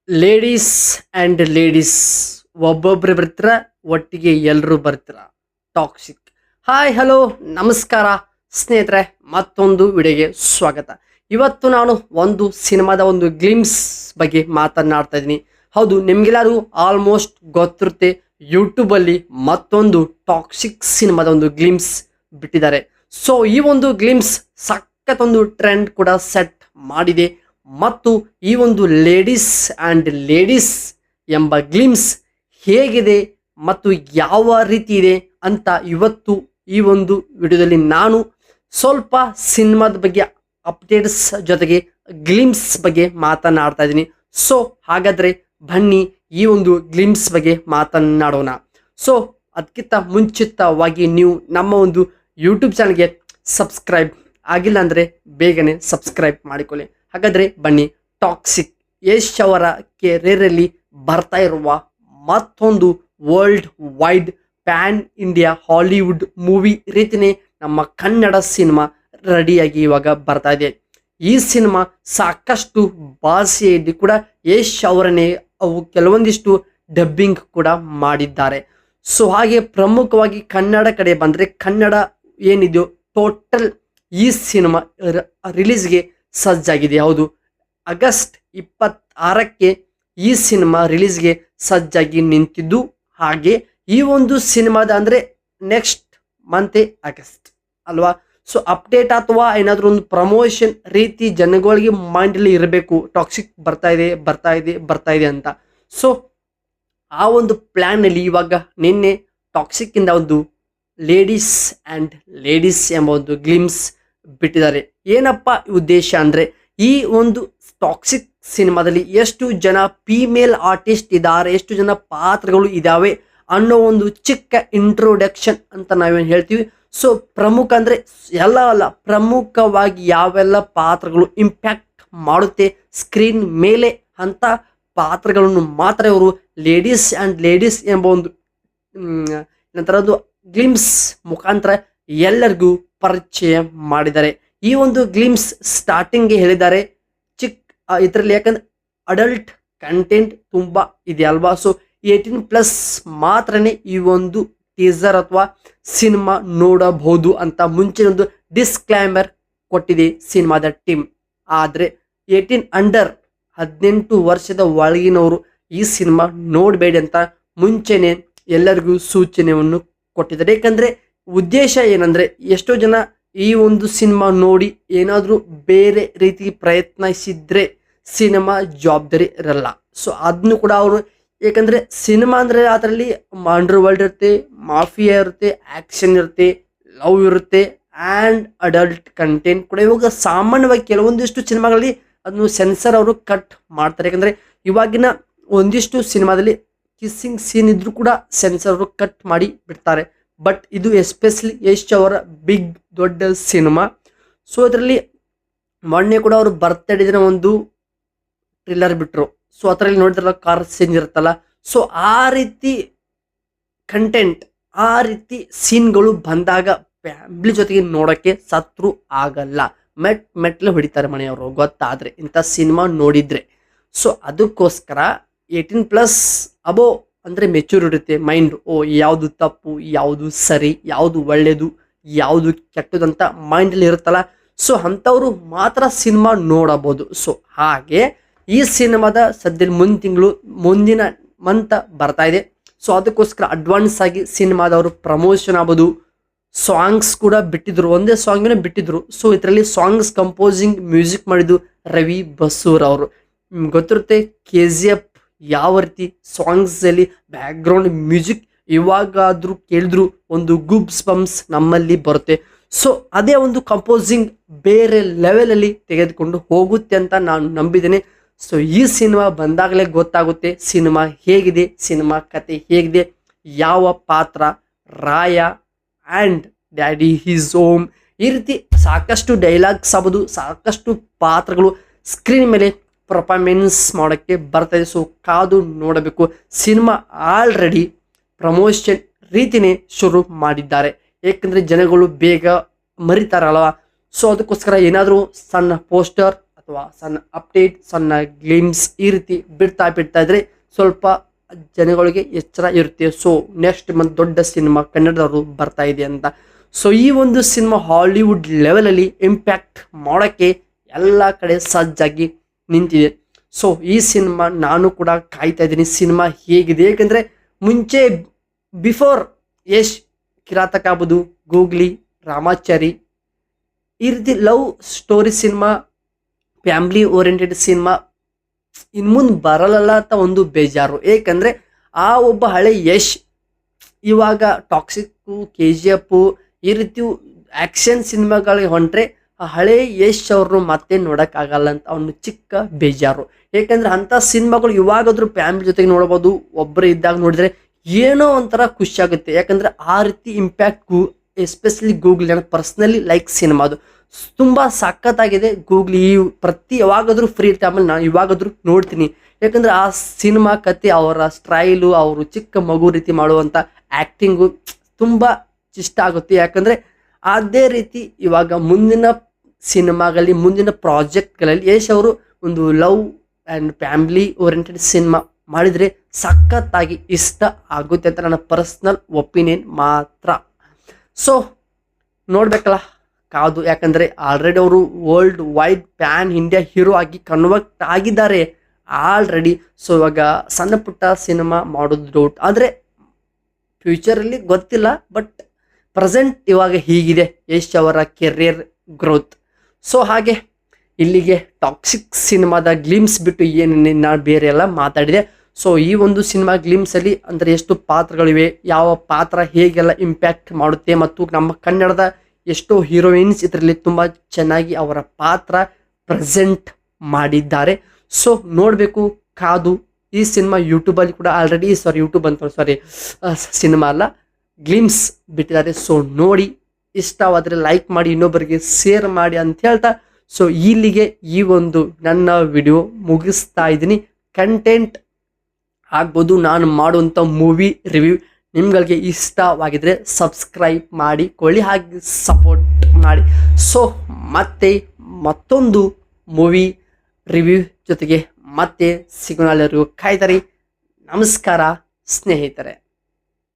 Ladies and ladies ಒಬ್ಬೊಬ್ರು ಬರ್ತೀರ, ಒಟ್ಟಿಗೆ ಎಲ್ಲರೂ ಬರ್ತೀರ. ಟಾಕ್ಸಿಕ್. ಹಾಯ್ ಹಲೋ ನಮಸ್ಕಾರ ಸ್ನೇಹಿತರೆ, ಮತ್ತೊಂದು ವಿಡಿಯೋಗೆ ಸ್ವಾಗತ. ಇವತ್ತು ನಾನು ಒಂದು ಸಿನಿಮಾದ ಒಂದು ಗ್ಲಿಮ್ಸ್ ಬಗ್ಗೆ ಮಾತನಾಡ್ತಾ ಇದ್ದೀನಿ. ಹೌದು, ನಿಮ್ಗೆಲ್ಲರೂ ಆಲ್ಮೋಸ್ಟ್ ಗೊತ್ತಿರುತ್ತೆ, ಯೂಟ್ಯೂಬಲ್ಲಿ ಮತ್ತೊಂದು ಟಾಕ್ಸಿಕ್ ಸಿನಿಮಾದ ಒಂದು ಗ್ಲಿಮ್ಸ್ ಬಿಟ್ಟಿದ್ದಾರೆ. ಸೊ ಈ ಒಂದು ಗ್ಲಿಮ್ಸ್ ಸಖತ್ತೊಂದು ಟ್ರೆಂಡ್ ಕೂಡ ಸೆಟ್ ಮಾಡಿದೆ. ಮತ್ತು ಈ ಒಂದು ಲೇಡೀಸ್ ಆ್ಯಂಡ್ ಲೇಡೀಸ್ ಎಂಬ ಗ್ಲಿಮ್ಸ್ ಹೇಗಿದೆ ಮತ್ತು ಯಾವ ರೀತಿ ಇದೆ ಅಂತ ಇವತ್ತು ಈ ಒಂದು ವಿಡಿಯೋದಲ್ಲಿ ನಾನು ಸ್ವಲ್ಪ ಸಿನಿಮಾದ ಬಗ್ಗೆ ಅಪ್ಡೇಟ್ಸ್ ಜೊತೆಗೆ ಗ್ಲಿಮ್ಸ್ ಬಗ್ಗೆ ಮಾತನಾಡ್ತಾ ಇದ್ದೀನಿ. ಸೊ ಹಾಗಾದರೆ ಬನ್ನಿ ಈ ಒಂದು ಗ್ಲಿಮ್ಸ್ ಬಗ್ಗೆ ಮಾತನಾಡೋಣ. ಸೊ ಅದಕ್ಕಿಂತ ಮುಂಚಿತವಾಗಿ ನೀವು ನಮ್ಮ ಒಂದು ಯೂಟ್ಯೂಬ್ ಚಾನಲ್ಗೆ ಸಬ್ಸ್ಕ್ರೈಬ್ ಆಗಿಲ್ಲ ಅಂದರೆ ಬೇಗನೆ ಸಬ್ಸ್ಕ್ರೈಬ್ ಮಾಡಿಕೊಳ್ಳಿ. ಹಾಗಾದರೆ ಬನ್ನಿ, ಟಾಕ್ಸಿಕ್ ಯಶ್ ಅವರ ಕೆರಿಯರಲ್ಲಿ ಬರ್ತಾ ಇರುವ ಮತ್ತೊಂದು world wide PAN India Hollywood movie ರೀತಿಯೇ ನಮ್ಮ ಕನ್ನಡ ಸಿನಿಮಾ ರೆಡಿಯಾಗಿ ಇವಾಗ ಬರ್ತಾ ಇದೆ. ಈ ಸಿನಿಮಾ ಸಾಕಷ್ಟು ಭಾಷೆಯಲ್ಲಿ ಕೂಡ ಯಶ್ ಅವರನ್ನೇ ಅವು ಕೆಲವೊಂದಿಷ್ಟು ಡಬ್ಬಿಂಗ್ ಕೂಡ ಮಾಡಿದ್ದಾರೆ. ಸೊ ಹಾಗೆ ಪ್ರಮುಖವಾಗಿ ಕನ್ನಡ ಕಡೆ ಬಂದರೆ, ಕನ್ನಡ ಏನಿದೆಯೋ ಟೋಟಲ್ ಈ ಸಿನಿಮಾ ರಿಲೀಸ್ಗೆ ಸಜ್ಜಾಗಿದೆ. ಹೌದು, ಆಗಸ್ಟ್ 26ಕ್ಕೆ ಈ ಸಿನಿಮಾ ರಿಲೀಸ್ಗೆ ಸಜ್ಜಾಗಿ ನಿಂತಿದ್ದು. ಹಾಗೆ ಈ ಒಂದು ಸಿನಿಮಾದ ಅಂದರೆ ನೆಕ್ಸ್ಟ್ ಮಂತೆ ಆಗಸ್ಟ್ ಅಲ್ವಾ. ಸೊ ಅಪ್ಡೇಟ್ ಅಥವಾ ಏನಾದರೂ ಒಂದು ಪ್ರಮೋಷನ್ ರೀತಿ ಜನಗಳಿಗೆ ಮೈಂಡಲ್ಲಿ ಇರಬೇಕು, ಟಾಕ್ಸಿಕ್ ಬರ್ತಾ ಇದೆ ಅಂತ. ಸೊ ಆ ಒಂದು ಪ್ಲ್ಯಾನಲ್ಲಿ ಇವಾಗ ನಿನ್ನೆ ಟಾಕ್ಸಿಕ್ಕಿಂದ ಒಂದು ಲೇಡೀಸ್ ಆ್ಯಂಡ್ ಲೇಡೀಸ್ ಎಂಬ ಒಂದು ಗ್ಲಿಮ್ಸ್ ಬಿಟ್ಟಿದ್ದಾರೆ. ಏನಪ್ಪ ಉದ್ದೇಶ ಅಂದರೆ, ಈ ಒಂದು ಟಾಕ್ಸಿಕ್ ಸಿನಿಮಾದಲ್ಲಿ ಎಷ್ಟು ಜನ ಫೀಮೇಲ್ ಆರ್ಟಿಸ್ಟ್ ಇದ್ದಾರೆ, ಎಷ್ಟು ಜನ ಪಾತ್ರಗಳು ಇದ್ದಾವೆ ಅನ್ನೋ ಒಂದು ಚಿಕ್ಕ ಇಂಟ್ರೊಡಕ್ಷನ್ ಅಂತ ನಾವೇನು ಹೇಳ್ತೀವಿ. ಸೊ ಪ್ರಮುಖ ಅಂದರೆ ಅಲ್ಲ, ಪ್ರಮುಖವಾಗಿ ಯಾವೆಲ್ಲ ಪಾತ್ರಗಳು ಇಂಪ್ಯಾಕ್ಟ್ ಮಾಡುತ್ತೆ ಸ್ಕ್ರೀನ್ ಮೇಲೆ ಅಂತ ಪಾತ್ರಗಳನ್ನು ಮಾತ್ರ ಇವರು ಲೇಡೀಸ್ ಆ್ಯಂಡ್ ಲೇಡೀಸ್ ಎಂಬ ಒಂದು ನಂತರದ್ದು ಗ್ಲಿಮ್ಸ್ ಮುಖಾಂತರ ಎಲ್ಲರಿಗೂ ಪರಿಚಯ ಮಾಡಿದ್ದಾರೆ. ಈ ಒಂದು ಗ್ಲಿಮ್ಸ್ ಸ್ಟಾರ್ಟಿಂಗ್ಗೆ ಹೇಳಿದ್ದಾರೆ ಇದರಲ್ಲಿ, ಯಾಕಂದ್ರೆ ಅಡಲ್ಟ್ ಕಂಟೆಂಟ್ ತುಂಬ ಇದೆ ಅಲ್ವಾ. ಸೊ 18+ ಮಾತ್ರನೇ ಈ ಒಂದು ಟೀಸರ್ ಅಥವಾ ಸಿನಿಮಾ ನೋಡಬಹುದು ಅಂತ ಮುಂಚೆ ಒಂದು ಡಿಸ್ಕ್ಲೈಮರ್ ಕೊಟ್ಟಿದೆ ಸಿನಿಮಾದ ಟೀಮ್. ಆದರೆ 18 ವರ್ಷದ ಒಳಗಿನವರು ಈ ಸಿನಿಮಾ ನೋಡಬೇಡಿ ಅಂತ ಮುಂಚೆನೆ ಎಲ್ಲರಿಗೂ ಸೂಚನೆಯನ್ನು ಕೊಟ್ಟಿದ್ದಾರೆ. ಯಾಕಂದರೆ ಉದ್ದೇಶ ಏನಂದರೆ, ಎಷ್ಟೋ ಜನ ಈ ಒಂದು ಸಿನಿಮಾ ನೋಡಿ ಏನಾದರೂ ಬೇರೆ ರೀತಿ ಪ್ರಯತ್ನಿಸಿದ್ರೆ ಸಿನಿಮಾ ಜವಾಬ್ದಾರಿ ಇರಲ್ಲ. ಸೊ ಅದನ್ನು ಕೂಡ ಅವರು, ಯಾಕಂದರೆ ಸಿನಿಮಾ ಅಂದರೆ ಅದರಲ್ಲಿ ಅಂಡರ್ ವರ್ಲ್ಡ್ ಇರುತ್ತೆ, ಮಾಫಿಯಾ ಇರುತ್ತೆ, ಆ್ಯಕ್ಷನ್ ಇರುತ್ತೆ, ಲವ್ ಇರುತ್ತೆ ಆ್ಯಂಡ್ ಅಡಲ್ಟ್ ಕಂಟೆಂಟ್ ಕೂಡ. ಇವಾಗ ಸಾಮಾನ್ಯವಾಗಿ ಕೆಲವೊಂದಿಷ್ಟು ಸಿನಿಮಾಗಳಲ್ಲಿ ಅದನ್ನು ಸೆನ್ಸರ್ ಅವರು ಕಟ್ ಮಾಡ್ತಾರೆ. ಯಾಕಂದರೆ ಇವಾಗಿನ ಒಂದಿಷ್ಟು ಸಿನಿಮಾದಲ್ಲಿ ಕಿಸ್ಸಿಂಗ್ ಸೀನ್ ಇದ್ರೂ ಕೂಡ ಸೆನ್ಸರ್ ಅವರು ಕಟ್ ಮಾಡಿ ಬಿಡ್ತಾರೆ. ಬಟ್ ಇದು ಎಸ್ಪೆಷಲಿ ಯಶ್ ಅವರ ದೊಡ್ಡ ಸಿನಿಮಾ. ಸೊ ಇದರಲ್ಲಿ ಮೊನ್ನೆ ಕೂಡ ಅವರು ಬರ್ತ್ಡೇ ದಿನ ಒಂದು ಟ್ರಿಲ್ಲರ್ ಬಿಟ್ಟರು. ಸೊ ಅದರಲ್ಲಿ ನೋಡಿದ್ರಲ್ಲ, ಕಾರ್ ಸೀನ್ ಇರುತ್ತಲ್ಲ. ಸೊ ಆ ರೀತಿ ಕಂಟೆಂಟ್, ಆ ರೀತಿ ಸೀನ್ಗಳು ಬಂದಾಗ ಫ್ಯಾಮಿಲಿ ಜೊತೆಗೆ ನೋಡೋಕ್ಕೆ ಸತ್ರು ಆಗಲ್ಲ, ಮೆಟ್ಲೆ ಹೊಡಿತಾರೆ ಮನೆಯವರು ಗೊತ್ತಾದರೆ ಇಂಥ ಸಿನಿಮಾ ನೋಡಿದರೆ. ಸೊ ಅದಕ್ಕೋಸ್ಕರ 18+ ಅಬೋ ಅಂದರೆ ಮೆಚೂರ್ ಇರುತ್ತೆ ಮೈಂಡ್. ಯಾವುದು ತಪ್ಪು, ಯಾವುದು ಸರಿ, ಯಾವುದು ಒಳ್ಳೆಯದು, ಯಾವುದು ಕೆಟ್ಟದಂತ ಮೈಂಡಲ್ಲಿ ಇರುತ್ತಲ್ಲ. ಸೊ ಅಂಥವರು ಮಾತ್ರ ಸಿನಿಮಾ ನೋಡಬಹುದು. ಸೊ ಹಾಗೆ ಈ ಸಿನಿಮಾದ ಸದ್ಯದಲ್ಲಿ ಮುಂದಿನ ಮಂತ್ ಬರ್ತಾ ಇದೆ. ಸೊ ಅದಕ್ಕೋಸ್ಕರ ಅಡ್ವಾನ್ಸ್ ಆಗಿ ಸಿನಿಮಾದವರು ಪ್ರಮೋಷನ್ ಆಗ್ಬೋದು, ಸಾಂಗ್ಸ್ ಕೂಡ ಬಿಟ್ಟಿದ್ರು, ಒಂದೇ ಸಾಂಗ್ನೇ ಬಿಟ್ಟಿದ್ರು. ಸೊ ಇದರಲ್ಲಿ ಸಾಂಗ್ಸ್ ಕಂಪೋಸಿಂಗ್ ಮ್ಯೂಸಿಕ್ ಮಾಡಿದ್ದು ರವಿ ಬಸೂರ್ ಅವರು. ಗೊತ್ತಿರುತ್ತೆ KGF ಯಾವ ರೀತಿ ಸಾಂಗ್ಸಲ್ಲಿ ಬ್ಯಾಕ್ಗ್ರೌಂಡ್ ಮ್ಯೂಸಿಕ್ ಇವಾಗಾದರೂ ಕೇಳಿದ್ರು ಒಂದು ಗೂಬ್ಸ್ ಬಂಪ್ಸ್ ನಮ್ಮಲ್ಲಿ ಬರುತ್ತೆ. ಸೊ ಅದೇ ಒಂದು ಕಂಪೋಸಿಂಗ್ ಬೇರೆ ಲೆವೆಲಲ್ಲಿ ತೆಗೆದುಕೊಂಡು ಹೋಗುತ್ತೆ ಅಂತ ನಾನು ನಂಬಿದ್ದೇನೆ. ಸೊ ಈ ಸಿನಿಮಾ ಬಂದಾಗಲೇ ಗೊತ್ತಾಗುತ್ತೆ ಸಿನಿಮಾ ಹೇಗಿದೆ, ಸಿನಿಮಾ ಕತೆ ಹೇಗಿದೆ, ಯಾವ ಪಾತ್ರ, ರಾಯ ಆ್ಯಂಡ್ ಡ್ಯಾಡಿ ಈಸ್ ಹೋಮ್, ಈ ರೀತಿ ಸಾಕಷ್ಟು ಡೈಲಾಗ್ಸ್ ಆಗ್ಬೋದು, ಸಾಕಷ್ಟು ಪಾತ್ರಗಳು ಸ್ಕ್ರೀನ್ ಮೇಲೆ ಪರ್ಫಾರ್ಮೆನ್ಸ್ ಮಾಡೋಕ್ಕೆ ಬರ್ತದೆ. ಸೊ ಕಾದು ನೋಡಬೇಕು. ಸಿನಿಮಾ ಆಲ್ರೆಡಿ ಪ್ರಮೋಷನ್ ರೀತಿಯೇ ಶುರು ಮಾಡಿದ್ದಾರೆ, ಏಕೆಂದರೆ ಜನಗಳು ಬೇಗ ಮರಿತಾರಲ್ವ. ಸೊ ಅದಕ್ಕೋಸ್ಕರ ಏನಾದರೂ ಸಣ್ಣ ಪೋಸ್ಟರ್ ಅಥವಾ ಸಣ್ಣ ಅಪ್ಡೇಟ್, ಸಣ್ಣ ಗ್ಲಿಮ್ಸ್ ಈ ರೀತಿ ಬಿಡ್ತಾ ಇದ್ರೆ ಸ್ವಲ್ಪ ಜನಗಳಿಗೆ ಎಚ್ಚರ ಇರುತ್ತೆ. ಸೊ ನೆಕ್ಸ್ಟ್ ಮಂತ್ ದೊಡ್ಡ ಸಿನಿಮಾ ಕನ್ನಡದವರು ಬರ್ತಾ ಇದೆ ಅಂತ. ಸೊ ಈ ಒಂದು ಸಿನಿಮಾ ಹಾಲಿವುಡ್ ಲೆವೆಲಲ್ಲಿ ಇಂಪ್ಯಾಕ್ಟ್ ಮಾಡೋಕ್ಕೆ ಎಲ್ಲ ಕಡೆ ಸಜ್ಜಾಗಿ ನಿಂತಿದೆ. ಸೊ ಈ ಸಿನಿಮಾ ನಾನು ಕೂಡ ಕಾಯ್ತಾ ಇದ್ದೀನಿ, ಸಿನಿಮಾ ಹೇಗಿದೆ. ಯಾಕಂದರೆ ಮುಂಚೆ ಬಿಫೋರ್ ಯಶ್ ಕಿರಾತಕ ಆಗ್ಬೋದು, ಗೂಗ್ಲಿ, ರಾಮಾಚಾರಿ ಈ ರೀತಿ love story cinema, family oriented cinema ಇನ್ನು ಮುಂದೆ ಬರಲ್ಲ ಅಂತ ಒಂದು ಬೇಜಾರು. ಏಕೆಂದರೆ ಆ ಒಬ್ಬ ಹಳೆ ಯಶ್ ಇವಾಗ ಟಾಕ್ಸಿಕ್ಕು, KGF ಈ ರೀತಿ ಆ್ಯಕ್ಷನ್ ಸಿನಿಮಾಗಳಿಗೆ ಹೊಂಟ್ರೆ ಆ ಹಳೆ ಯಶ್ ಅವ್ರನ್ನು ಮತ್ತೆ ನೋಡೋಕ್ಕಾಗಲ್ಲ ಅಂತ ಒಂದು ಚಿಕ್ಕ ಬೇಜಾರು. ಏಕೆಂದರೆ ಅಂಥ ಸಿನಿಮಾಗಳು ಇವಾಗಾದರೂ ಫ್ಯಾಮಿಲಿ ಜೊತೆಗೆ ನೋಡ್ಬೋದು, ಒಬ್ಬರು ಇದ್ದಾಗ ನೋಡಿದರೆ ಏನೋ ಒಂಥರ ಖುಷಿ ಆಗುತ್ತೆ. ಯಾಕಂದರೆ ಆ ರೀತಿ ಇಂಪ್ಯಾಕ್ಟ್ ಎಸ್ಪೆಷಲಿ ಗೂಗ್ಲಿ, ನಾನು ಪರ್ಸ್ನಲಿ ಲೈಕ್ ಸಿನಿಮಾ ಅದು ತುಂಬ ಸಖತ್ತಾಗಿದೆ. ಗೂಗ್ಲಿ ಪ್ರತಿ ಯಾವಾಗಾದರೂ ಫ್ರೀ ಟೈಮಲ್ಲಿ ನಾನು ಇವಾಗಾದರೂ ನೋಡ್ತೀನಿ. ಯಾಕಂದರೆ ಆ ಸಿನಿಮಾ ಕತೆ, ಅವರ ಸ್ಟೈಲು, ಅವರು ಚಿಕ್ಕ ಮಗು ರೀತಿ ಮಾಡುವಂಥ ಆ್ಯಕ್ಟಿಂಗು ತುಂಬ ಇಷ್ಟ ಆಗುತ್ತೆ. ಯಾಕಂದರೆ ಅದೇ ರೀತಿ ಇವಾಗ ಮುಂದಿನ ಸಿನಿಮಾಗಳಲ್ಲಿ, ಮುಂದಿನ ಪ್ರಾಜೆಕ್ಟ್ಗಳಲ್ಲಿ ಯಶ್ ಅವರು ಒಂದು love and family oriented cinema ಮಾಡಿದರೆ ಸಖತ್ತಾಗಿ ಇಷ್ಟ ಆಗುತ್ತೆ ಅಂತ ನನ್ನ ಪರ್ಸ್ನಲ್ ಒಪಿನಿಯನ್ ಮಾತ್ರ. ಸೊ ನೋಡಬೇಕಲ್ಲ ಕಾದು. ಯಾಕಂದರೆ ಆಲ್ರೆಡಿ ಅವರು world wide PAN India hero ಆಗಿ ಕನ್ವರ್ಟ್ ಆಗಿದ್ದಾರೆ ಆಲ್ರೆಡಿ. ಸೊ ಇವಾಗ ಸಣ್ಣ ಪುಟ್ಟ ಸಿನಿಮಾ ಮಾಡೋದು ಡೌಟ್, ಆದರೆ ಫ್ಯೂಚರಲ್ಲಿ ಗೊತ್ತಿಲ್ಲ. ಬಟ್ ಪ್ರೆಸೆಂಟ್ ಇವಾಗ ಹೀಗಿದೆ ಯಶ್ ಅವರ ಕೆರಿಯರ್ ಗ್ರೋತ್. ಸೊ ಹಾಗೆ ಇಲ್ಲಿಗೆ ಟಾಕ್ಸಿಕ್ ಸಿನಿಮಾದ ಗ್ಲಿಮ್ಸ್ ಬಿಟ್ಟು ಏನೇನು ನಾನು ಬೇರೆ ಎಲ್ಲ ಮಾತಾಡಿದೆ. ಸೊ ಈ ಒಂದು ಸಿನಿಮಾ ಗ್ಲಿಮ್ಸಲ್ಲಿ ಅಂದರೆ ಎಷ್ಟು ಪಾತ್ರಗಳಿವೆ, ಯಾವ ಪಾತ್ರ ಹೇಗೆಲ್ಲ ಇಂಪ್ಯಾಕ್ಟ್ ಮಾಡುತ್ತೆ, ಮತ್ತು ನಮ್ಮ ಕನ್ನಡದ ಎಷ್ಟೋ ಹೀರೋಯಿನ್ಸ್ ಇದರಲ್ಲಿ ತುಂಬ ಚೆನ್ನಾಗಿ ಅವರ ಪಾತ್ರ ಪ್ರೆಸೆಂಟ್ ಮಾಡಿದ್ದಾರೆ. ಸೊ ನೋಡಬೇಕು ಕಾದು. ಈ ಸಿನಿಮಾ ಯೂಟ್ಯೂಬಲ್ಲಿ ಕೂಡ ಆಲ್ರೆಡಿ ಸಿನಿಮಾ ಅಲ್ಲ, ಗ್ಲಿಮ್ಸ್ ಬಿಟ್ಟಿದ್ದಾರೆ. ಸೊ ನೋಡಿ, ಇಷ್ಟವಾದರೆ ಲೈಕ್ ಮಾಡಿ, ಇನ್ನೊಬ್ಬರಿಗೆ ಶೇರ್ ಮಾಡಿ ಅಂತ ಹೇಳ್ತಾ ಸೊ ಇಲ್ಲಿಗೆ ಈ ಒಂದು ನನ್ನ ವಿಡಿಯೋ ಮುಗಿಸ್ತಾ ಇದ್ದೀನಿ. ಕಂಟೆಂಟ್ ಆಗ್ಬೋದು ನಾನು ಮಾಡುವಂಥ ಮೂವಿ ರಿವ್ಯೂ ನಿಮ್ಗಳಿಗೆ ಇಷ್ಟವಾಗಿದ್ರೆ ಸಬ್ಸ್ಕ್ರೈಬ್ ಮಾಡಿಕೊಳ್ಳಿ, ಹಾಗೆ ಸಪೋರ್ಟ್ ಮಾಡಿ. ಸೊ ಮತ್ತೆ ಮತ್ತೊಂದು ಮೂವಿ ರಿವ್ಯೂ ಜೊತೆಗೆ ಮತ್ತೆ ಸಿಗೋಣ. ಎಲ್ಲರಿಗೂ ಕಾಯ್ತಾರೆ. ನಮಸ್ಕಾರ ಸ್ನೇಹಿತರೆ.